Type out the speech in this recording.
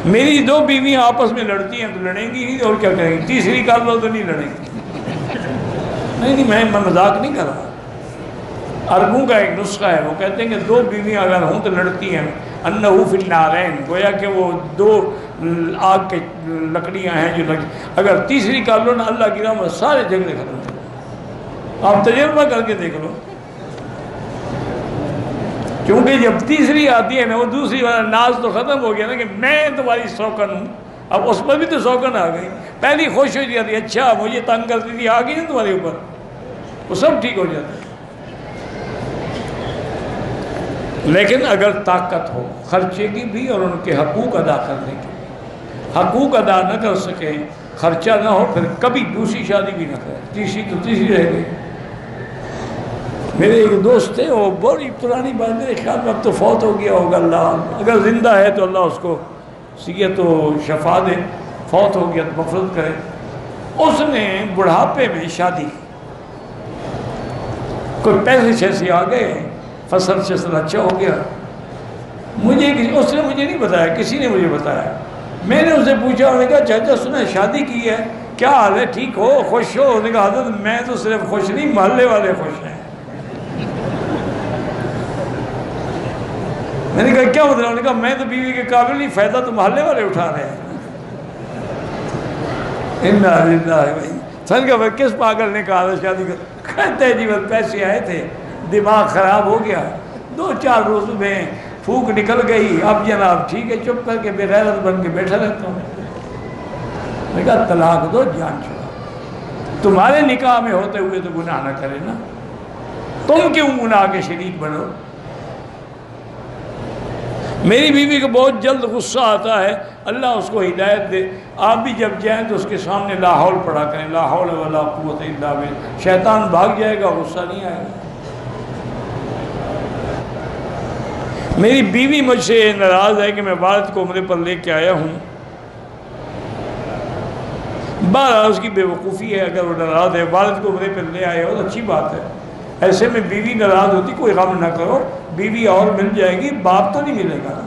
میری دو بیویاں آپس میں لڑتی ہیں تو لڑیں گی نہیں، اور کیا کریں گی؟ تیسری کر لو تو نہیں لڑیں گی۔ نہیں میں مذاق نہیں کر رہا، عربوں کا ایک نسخہ ہے، وہ کہتے ہیں کہ دو بیویاں اگر ہوں تو لڑتی ہیں، انہو فی النارین، گویا کہ وہ دو آگ کے لکڑیاں ہیں جو اگر تیسری کر لو نا، اللہ کی رحمت سارے جھگڑے ختم ہو جائیں۔ آپ تجربہ کر کے دیکھ لو، کیونکہ جب تیسری آتی ہے نا، وہ دوسری والا ناز تو ختم ہو گیا نا کہ میں تمہاری سوکن ہوں، اب اس پر بھی تو سوکن آ گئی۔ پہلی خوش ہو جاتی، اچھا مجھے تنگ کرتی تھی، آ گئی نا تمہارے اوپر، وہ سب ٹھیک ہو جاتا ہے۔ لیکن اگر طاقت ہو خرچے کی بھی اور ان کے حقوق ادا کرنے کی، حقوق ادا نہ کر سکے، خرچہ نہ ہو، پھر کبھی دوسری شادی بھی نہ کرے، تیسری تو تیسری رہ گئی۔ میرے ایک دوست تھے، وہ بڑی پرانی بات، میرے خیال میں اب تو فوت ہو گیا ہوگا، اللہ اگر زندہ ہے تو اللہ اس کو صحت و شفا دے، فوت ہو گیا تو مغفرت کرے۔ اس نے بڑھاپے میں شادی کی، کوئی پیسے شیسے آ گئے، فصل شصل اچھا ہو گیا۔ اس نے مجھے نہیں بتایا، کسی نے مجھے بتایا۔ میں نے اسے پوچھا، انہوں نے کہا چاچا سنا شادی کی ہے، کیا حال ہے، ٹھیک ہو، خوش ہو؟ انہوں نے کہا حضرت میں تو صرف خوش نہیں، محلے والے خوش ہیں۔ میں نے کہا کیا مطلب؟ انہوں نے کہا میں تو بیوی کے قابل نہیں، فائدہ تو محلے والے اٹھا رہے ہیں۔ کہا کس پاگل نے کہا تھا شادی کر؟ کہتے ہیں جی بس پیسے آئے تھے، دماغ خراب ہو گیا، 2-4 روز میں پھوک نکل گئی، اب جناب ٹھیک ہے، چپ کر کے بے غیرت بن کے بیٹھا رہتا ہوں۔ میں کہا طلاق دو، جان چھوڑا، تمہارے نکاح میں ہوتے ہوئے تو گناہ نہ کرے نا، تم کیوں گناہ کے شریک بنو؟ میری بیوی کو بہت جلد غصہ آتا ہے، اللہ اس کو ہدایت دے۔ آپ بھی جب جائیں تو اس کے سامنے لا حول پڑھا کریں، لا حول ولا قوت الا باللہ، شیطان بھاگ جائے گا، غصہ نہیں آئے گا۔ میری بیوی مجھ سے ناراض ہے کہ میں والد کو عمرے پر لے کے آیا ہوں، بہرحال اس کی بے وقوفی ہے، اگر وہ ناراض ہے، والد کو عمرے پر لے آئے ہو تو اچھی بات ہے۔ ایسے میں بیوی ناراض ہوتی، کوئی غم نہ کرو، بیوی اور مل جائے گی، باپ تو نہیں ملے گا۔